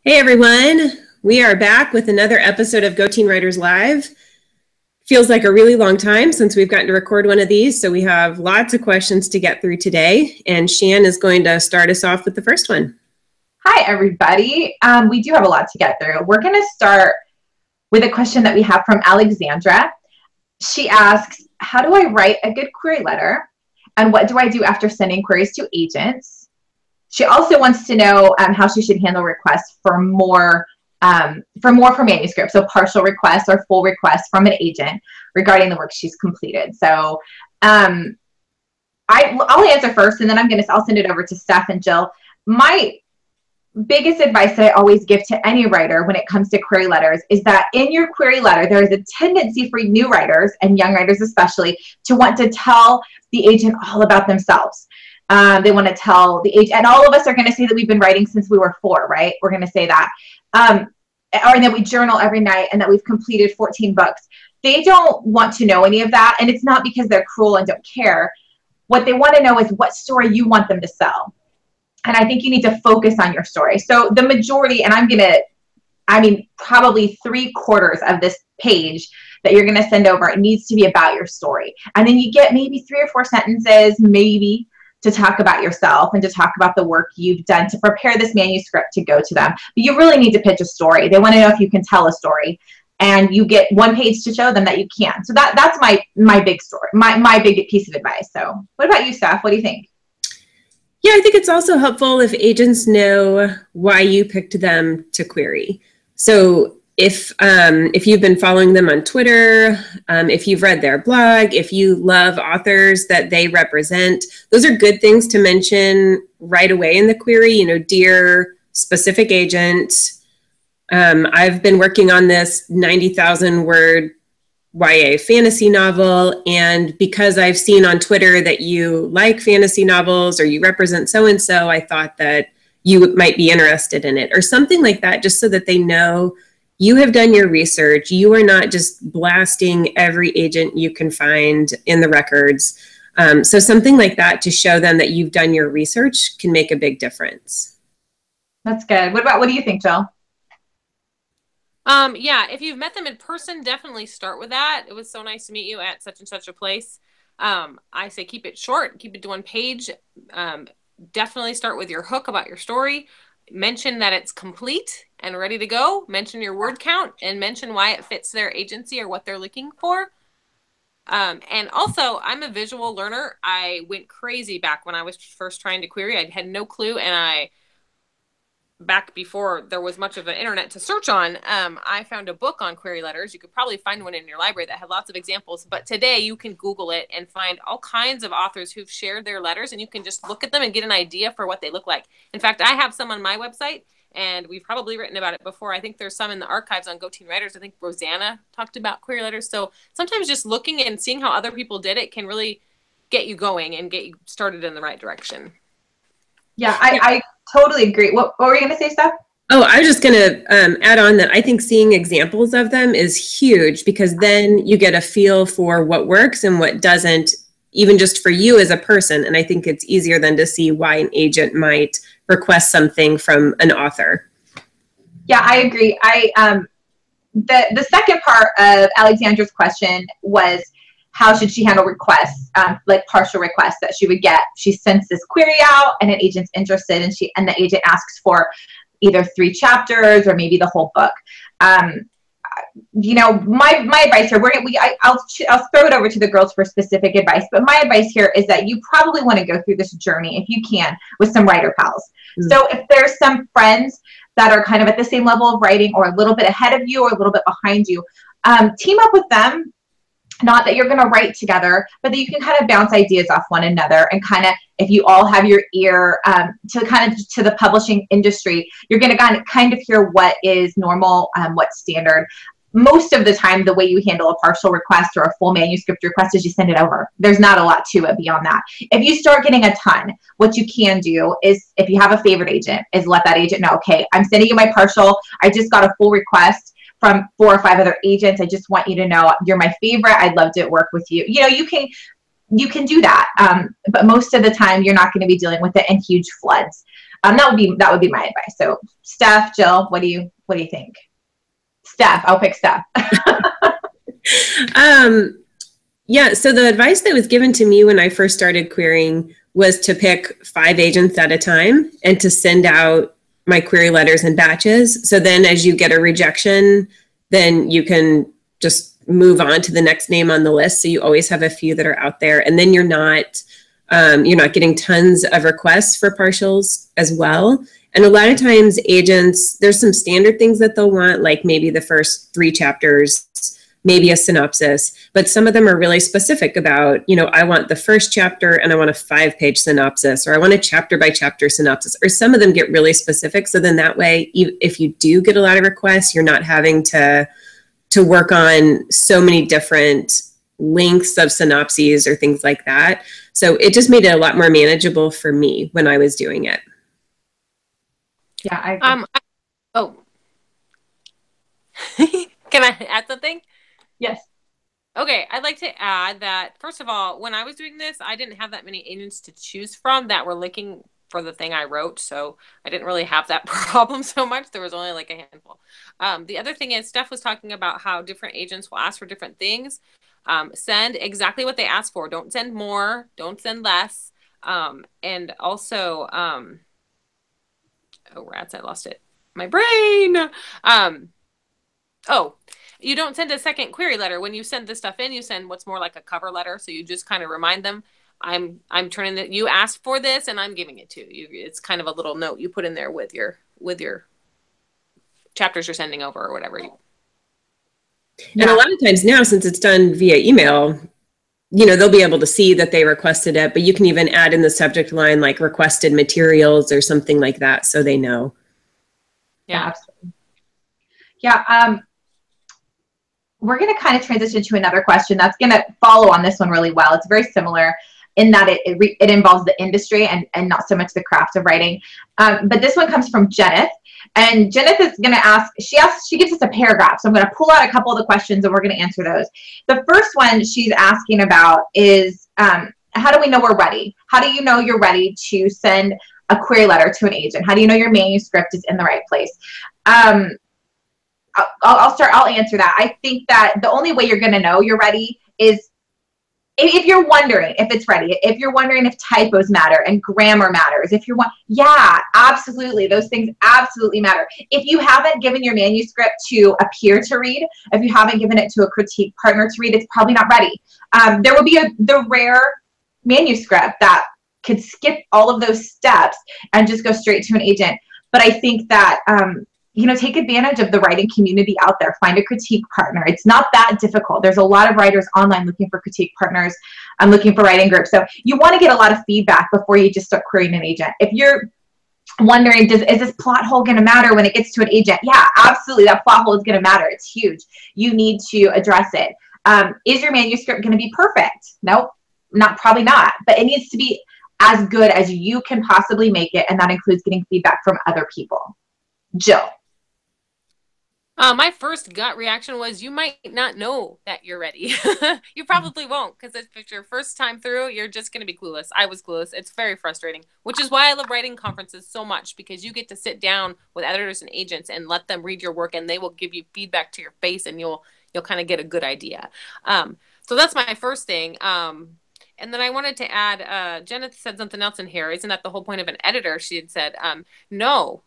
Hey everyone, we are back with another episode of Go Teen Writers Live. Feels like a really long time since we've gotten to record one of these, so we have lots of questions to get through today, and Shan is going to start us off with the first one. Hi everybody, we do have a lot to get through. We're going to start with a question that we have from Alexandra. She asks, how do I write a good query letter, and what do I do after sending queries to agents? She also wants to know how she should handle requests for more for manuscripts, so partial requests or full requests from an agent regarding the work she's completed. So I'll answer first, and then I'll send it over to Steph and Jill. My biggest advice that I always give to any writer when it comes to query letters is that in your query letter, there is a tendency for new writers and young writers especially to want to tell the agent all about themselves. They want to tell the agent, and all of us are going to say that we've been writing since we were 4, right? We're going to say that. Or that we journal every night and that we've completed 14 books. They don't want to know any of that, and it's not because they're cruel and don't care. What they want to know is what story you want them to sell. And I think you need to focus on your story. So the majority, and probably 3/4 of this page that you're going to send over, it needs to be about your story. And then you get maybe 3 or 4 sentences, maybe, to talk about yourself and to talk about the work you've done to prepare this manuscript to go to them. But you really need to pitch a story. They want to know if you can tell a story, and you get 1 page to show them that you can. So that's my big story, my big piece of advice. So what about you, Steph? What do you think? Yeah, I think it's also helpful if agents know why you picked them to query. So if you've been following them on Twitter, if you've read their blog, if you love authors that they represent, those are good things to mention right away in the query. You know, dear specific agent, I've been working on this 90,000 word YA fantasy novel, and because I've seen on Twitter that you like fantasy novels or you represent so-and-so, I thought that you might be interested in it, or something like that, just so that they know you have done your research. You are not just blasting every agent you can find in the records. So something like that to show them that you've done your research can make a big difference. That's good. What do you think, Jill? Yeah, if you've met them in person, definitely start with that. It was so nice to meet you at such and such a place. I say keep it short, keep it to 1 page. Definitely start with your hook about your story. Mention that it's complete and ready to go. Mention your word count and mention why it fits their agency or what they're looking for. And also, I'm a visual learner. I went crazy back when I was first trying to query. I had no clue, and back before there was much of an internet to search on, I found a book on query letters. You could probably find one in your library that had lots of examples, but today you can Google it and find all kinds of authors who've shared their letters, and you can just look at them and get an idea for what they look like. In fact, I have some on my website, and we've probably written about it before. I think there's some in the archives on Go Teen Writers. I think Rosanna talked about query letters. So sometimes just looking and seeing how other people did it can really get you going and get you started in the right direction. Yeah, I totally agree. What were you going to say, Steph? Oh, I was just going to add on that I think seeing examples of them is huge, because then you get a feel for what works and what doesn't, even just for you as a person. And I think it's easier than to see why an agent might request something from an author. Yeah, I agree. The second part of Alexandra's question was, how should she handle requests, like partial requests that she would get? She sends this query out, and an agent's interested, and the agent asks for either 3 chapters or maybe the whole book. You know, my advice here, I'll throw it over to the girls for specific advice, but my advice here is that you probably want to go through this journey, if you can, with some writer pals. Mm-hmm. So if there's some friends that are kind of at the same level of writing, or a little bit ahead of you or a little bit behind you, team up with them. Not that you're going to write together, but that you can kind of bounce ideas off one another, and kind of, if you all have your ear to the publishing industry, you're going to kind of hear what is normal, what's standard. Most of the time, the way you handle a partial request or a full manuscript request is you send it over. There's not a lot to it beyond that. If you start getting a ton, what you can do is, if you have a favorite agent, is let that agent know, okay, I'm sending you my partial. I just got a full request from 4 or 5 other agents. I just want you to know you're my favorite. I'd love to work with you. You know, you can do that. But most of the time you're not going to be dealing with it in huge floods. That would be my advice. So Steph, Jill, what do you think? Steph, I'll pick Steph. Yeah, so the advice that was given to me when I first started querying was to pick 5 agents at a time and to send out my query letters in batches. So then as you get a rejection, then you can just move on to the next name on the list. So you always have a few that are out there, and then you're not getting tons of requests for partials as well. And a lot of times agents, there's some standard things that they'll want, like maybe the first 3 chapters, maybe a synopsis, but some of them are really specific about, I want the first chapter and I want a 5-page synopsis, or I want a chapter by chapter synopsis, or some of them get really specific. So then that way, if you do get a lot of requests, you're not having to work on so many different lengths of synopses or things like that. So it just made it a lot more manageable for me when I was doing it. Yeah. Can I add something? Yes. Okay, I'd like to add that, first of all, when I was doing this, I didn't have that many agents to choose from that were looking for the thing I wrote, so I didn't really have that problem so much. There was only like a handful. The other thing is, Steph was talking about how different agents will ask for different things. Send exactly what they ask for. Don't send more. Don't send less. And also, oh, rats, I lost it. My brain. You don't send a second query letter. When you send this stuff in, you send what's more like a cover letter. So you just kind of remind them, I'm turning it, you asked for this and I'm giving it to you. It's kind of a little note you put in there with your chapters you're sending over or whatever. And a lot of times now, since it's done via email, they'll be able to see that they requested it, but you can even add in the subject line like requested materials or something like that, so they know. Yeah, absolutely. Yeah. We're going to kind of transition to another question that's going to follow on this one really well. It's very similar in that it involves the industry and not so much the craft of writing. But this one comes from Jenith. And Jenith is going to ask, she gives us a paragraph. So I'm going to pull out a couple of the questions and we're going to answer those. The first one she's asking about is, how do we know we're ready? How do you know you're ready to send a query letter to an agent? How do you know your manuscript is in the right place? I'll answer that. I think that the only way you're going to know you're ready is if you're wondering if it's ready, if you're wondering if typos matter and grammar matters, yeah, absolutely. Those things absolutely matter. If you haven't given your manuscript to a peer to read, if you haven't given it to a critique partner to read, it's probably not ready. There will be the rare manuscript that could skip all of those steps and just go straight to an agent. But I think that, take advantage of the writing community out there. Find a critique partner. It's not that difficult. There's a lot of writers online looking for critique partners. I'm looking for writing groups. So you want to get a lot of feedback before you just start querying an agent. If you're wondering, is this plot hole going to matter when it gets to an agent? Yeah, absolutely. That plot hole is going to matter. It's huge. You need to address it. Is your manuscript going to be perfect? Nope, probably not. But it needs to be as good as you can possibly make it. And that includes getting feedback from other people. Jill. My first gut reaction was you might not know that you're ready. You probably won't, because if it's your first time through, you're just going to be clueless. I was clueless. It's very frustrating, which is why I love writing conferences so much, because you get to sit down with editors and agents and let them read your work, and they will give you feedback to your face, and you'll kind of get a good idea. So that's my first thing. And then I wanted to add, Jenna said something else in here. Isn't that the whole point of an editor? She had said, no.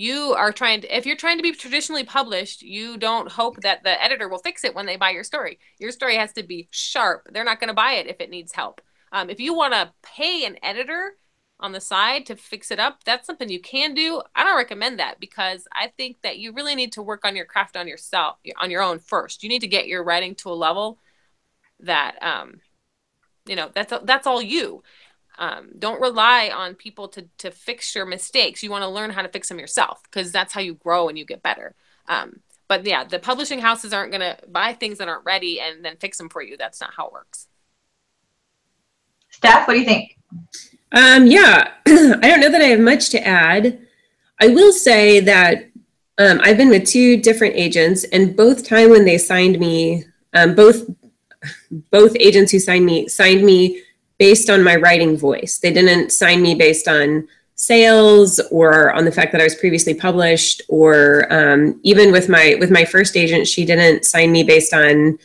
If you're trying to be traditionally published, you don't hope that the editor will fix it when they buy your story. Your story has to be sharp. They're not going to buy it if it needs help. If you want to pay an editor on the side to fix it up, that's something you can do. I don't recommend that, because I think that you really need to work on your craft on yourself, on your own first. You need to get your writing to a level that, that's all you. Don't rely on people to fix your mistakes. You want to learn how to fix them yourself, because that's how you grow and you get better. But yeah, the publishing houses aren't going to buy things that aren't ready and then fix them for you. That's not how it works. Steph, what do you think? Yeah, I don't know that I have much to add. I will say that I've been with 2 different agents, and both time when they signed me, both agents who signed me based on my writing voice. They didn't sign me based on sales or on the fact that I was previously published, or even with my first agent, she didn't sign me based on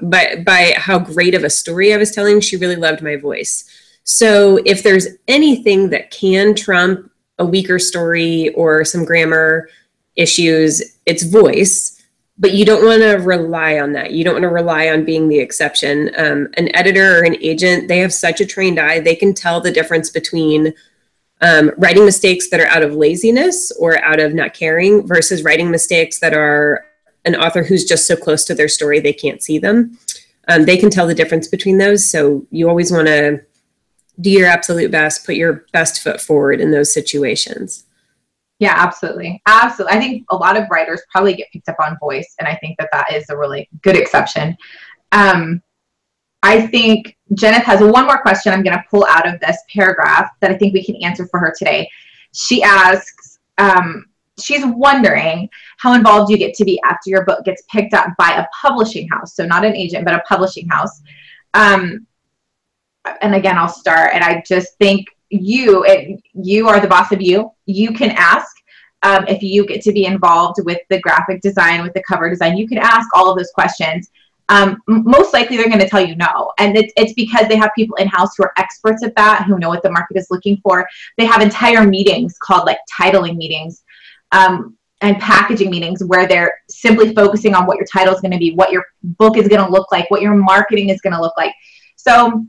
by how great of a story I was telling. She really loved my voice. So if there's anything that can trump a weaker story or some grammar issues, it's voice. But you don't want to rely on that. You don't want to rely on being the exception. An editor or an agent, they have such a trained eye. They can tell the difference between writing mistakes that are out of laziness or out of not caring versus writing mistakes that are an author who's just so close to their story they can't see them. They can tell the difference between those. So you always want to do your absolute best, put your best foot forward in those situations. Yeah, absolutely. Absolutely. I think a lot of writers probably get picked up on voice, and I think that that is a really good exception. I think Jeneth has one more question I'm going to pull out of this paragraph that I think we can answer for her today. She asks, she's wondering how involved you get to be after your book gets picked up by a publishing house. So not an agent, but a publishing house. And again, I'll start. And I just think you are the boss of you. You can ask if you get to be involved with the graphic design, with the cover design. You can ask all of those questions. Most likely they're going to tell you no. And it's because they have people in-house who are experts at that, who know what the market is looking for. They have entire meetings called like titling meetings and packaging meetings where they're simply focusing on what your title is going to be, what your book is going to look like, what your marketing is going to look like. So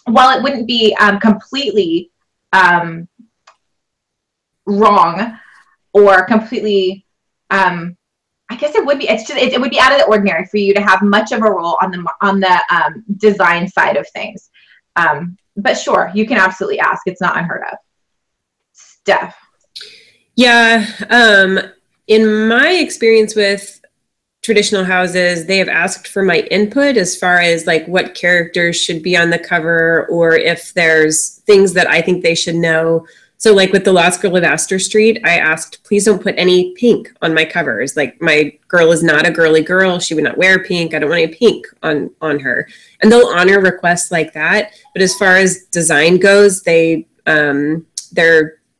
while it wouldn't be completely wrong or completely, I guess it would be, it would be out of the ordinary for you to have much of a role on the design side of things. But sure, you can absolutely ask. It's not unheard of. Steph. Yeah. In my experience with traditional houses, they have asked for my input as far as like what characters should be on the cover, or if there's things that I think they should know. So like with The Lost Girl of Astor Street, I asked, please don't put any pink on my covers. Like my girl is not a girly girl. She would not wear pink. I don't want any pink on her. And they'll honor requests like that. But as far as design goes, they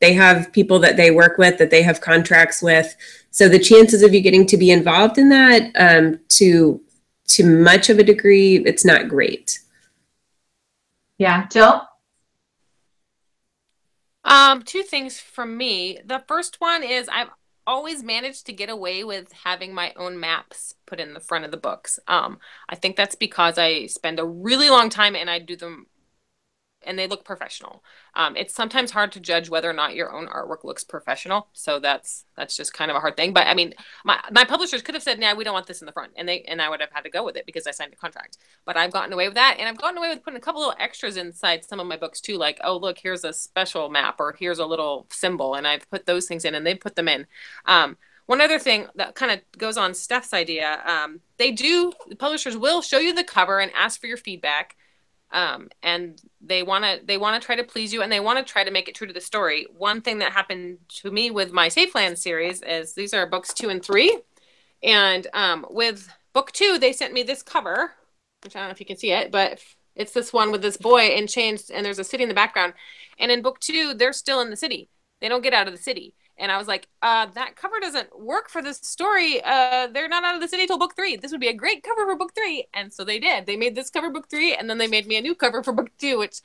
have people that they work with, that they have contracts with. So the chances of you getting to be involved in that to much of a degree, it's not great. Yeah. Jill? Two things from me. The first one is I've always managed to get away with having my own maps put in the front of the books. I think that's because I spend a really long time and I do them and they look professional. It's sometimes hard to judge whether or not your own artwork looks professional. So that's just kind of a hard thing. But I mean, my publishers could have said, "Nah, we don't want this in the front," and I would have had to go with it because I signed a contract. But I've gotten away with that, and I've gotten away with putting a couple little extras inside some of my books too, like, "Oh, look, here's a special map," or "Here's a little symbol," and I've put those things in, and they put them in. One other thing that kind of goes on Steph's idea, the publishers will show you the cover and ask for your feedback. And they want to try to please you, and they want to try to make it true to the story. One thing that happened to me with my Safeland series is these are books 2 and 3. And, with book 2, they sent me this cover, which I don't know if you can see it, but it's this one with this boy in chains and there's a city in the background. And in book 2, they're still in the city. They don't get out of the city. And I was like, that cover doesn't work for this story. They're not out of the city till book 3. This would be a great cover for book 3. And so they did. They made this cover book 3, and then they made me a new cover for book 2, which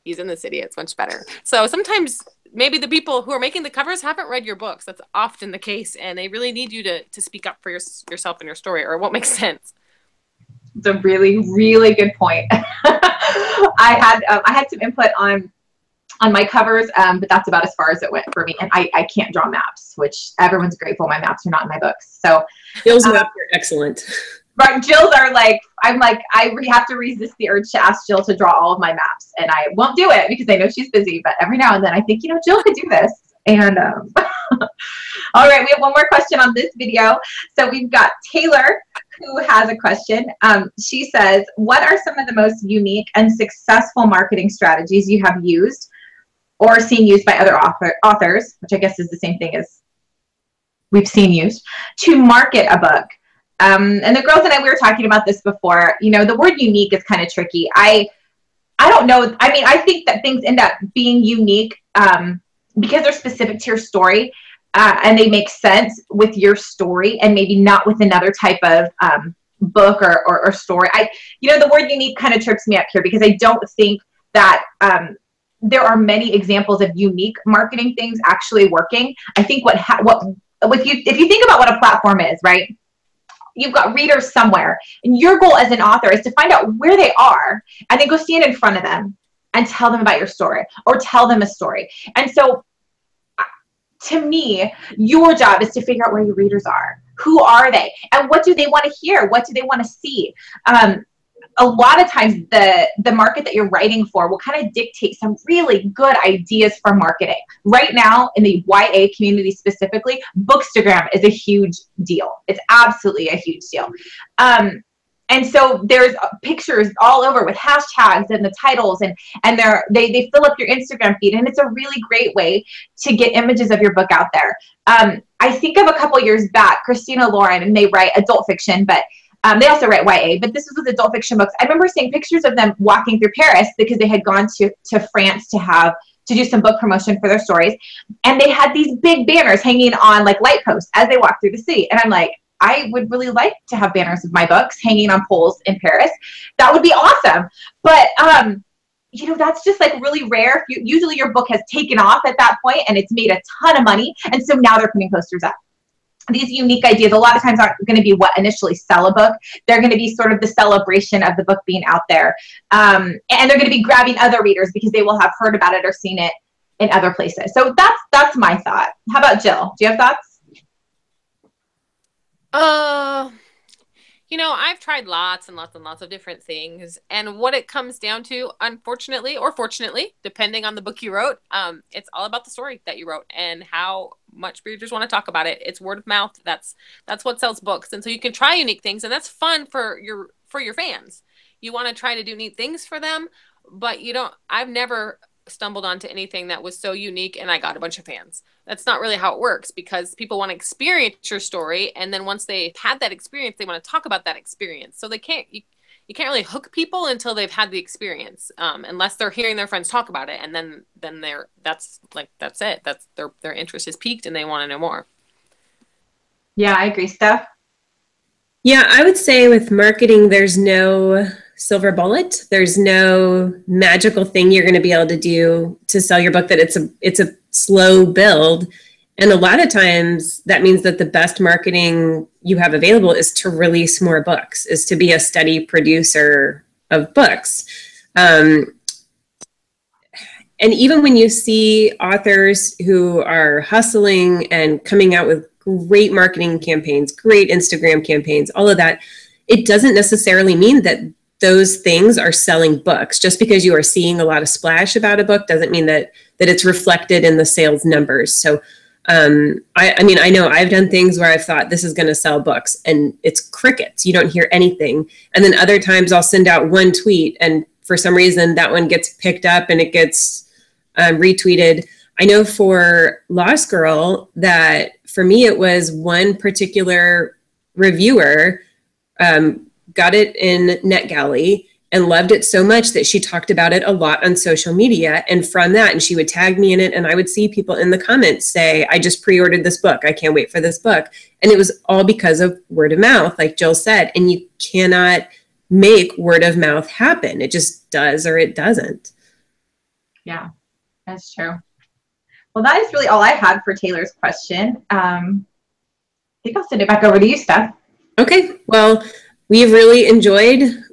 he's in the city. It's much better. So sometimes maybe the people who are making the covers haven't read your books. That's often the case. And they really need you to speak up for yourself and your story, or it won't make sense. It's a really, really good point. I had some input on my covers, but that's about as far as it went for me. And I can't draw maps, which everyone's grateful my maps are not in my books. So Jill's maps are excellent. Right, Jill's are like, I have to resist the urge to ask Jill to draw all of my maps, and I won't do it because I know she's busy. But every now and then I think, Jill could do this. And all right, we have one more question on this video. So we've got Taylor, who has a question. She says, what are some of the most unique and successful marketing strategies you have used or seen used by other authors, which I guess is the same thing as we've seen used, to market a book? And the girls and I, we were talking about this before. The word unique is kind of tricky. I I don't know. I mean, I think that things end up being unique because they're specific to your story and they make sense with your story and maybe not with another type of book or story. The word unique kind of trips me up here because I don't think that there are many examples of unique marketing things actually working. I think if you think about what a platform is, right? You've got readers somewhere, and your goal as an author is to find out where they are and then go stand in front of them and tell them about your story or tell them a story. And so to me, your job is to figure out where your readers are. Who are they? And what do they want to hear? What do they want to see? A lot of times the market that you're writing for will kind of dictate some really good ideas for marketing. Right now, in the YA community specifically, Bookstagram is a huge deal. It's absolutely a huge deal. And so there's pictures all over with hashtags and the titles, and they fill up your Instagram feed, and it's a really great way to get images of your book out there. I think of a couple years back, Christina Lauren, and they write adult fiction, but they also write YA, but this was with adult fiction books. I remember seeing pictures of them walking through Paris because they had gone to France to do some book promotion for their stories. And they had these big banners hanging on like light posts as they walked through the city. And I'm like, I would really like to have banners of my books hanging on poles in Paris. That would be awesome. But, that's just like really rare. Usually your book has taken off at that point and it's made a ton of money. And so now they're putting posters up. These unique ideas a lot of times aren't going to be what initially sell a book. They're going to be sort of the celebration of the book being out there. And they're going to be grabbing other readers because they will have heard about it or seen it in other places. So that's my thought. How about Jill? Do you have thoughts? I've tried lots and lots and lots of different things. And what it comes down to, unfortunately or fortunately, depending on the book you wrote, it's all about the story that you wrote and how much readers want to talk about it. It's word of mouth. That's what sells books. And so you can try unique things, and that's fun for your fans. You want to try to do neat things for them, but I've never stumbled onto anything that was so unique and I got a bunch of fans. That's not really how it works, because people want to experience your story, and then once they've had that experience, they want to talk about that experience. So you can't really hook people until they've had the experience, unless they're hearing their friends talk about it, and then that's it. That's their interest is piqued and they want to know more. Yeah, I agree. Steph? Yeah, I would say with marketing, there's no silver bullet. There's no magical thing you're going to be able to do to sell your book. That it's a slow build. And a lot of times that means that the best marketing you have available is to release more books, is to be a steady producer of books. And even when you see authors who are hustling and coming out with great marketing campaigns, great Instagram campaigns, all of that, it doesn't necessarily mean that those things are selling books. Just because you are seeing a lot of splash about a book doesn't mean that it's reflected in the sales numbers. So I know I've done things where I've thought this is going to sell books and it's crickets. You don't hear anything. And then other times I'll send out one tweet and for some reason that one gets picked up and it gets retweeted. I know for Lost Girl that for me, it was one particular reviewer got it in NetGalley and loved it so much that she talked about it a lot on social media. And from that, and she would tag me in it, and I would see people in the comments say, I just pre-ordered this book. I can't wait for this book. And it was all because of word of mouth, like Jill said. And you cannot make word of mouth happen. It just does or it doesn't. Yeah, that's true. Well, that is really all I had for Taylor's question. I think I'll send it back over to you, Steph. Okay. Well, we've really enjoyed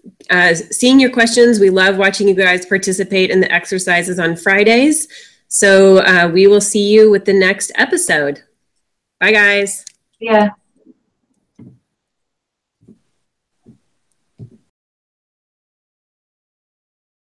seeing your questions. We love watching you guys participate in the exercises on Fridays. So we will see you with the next episode. Bye, guys. Yeah.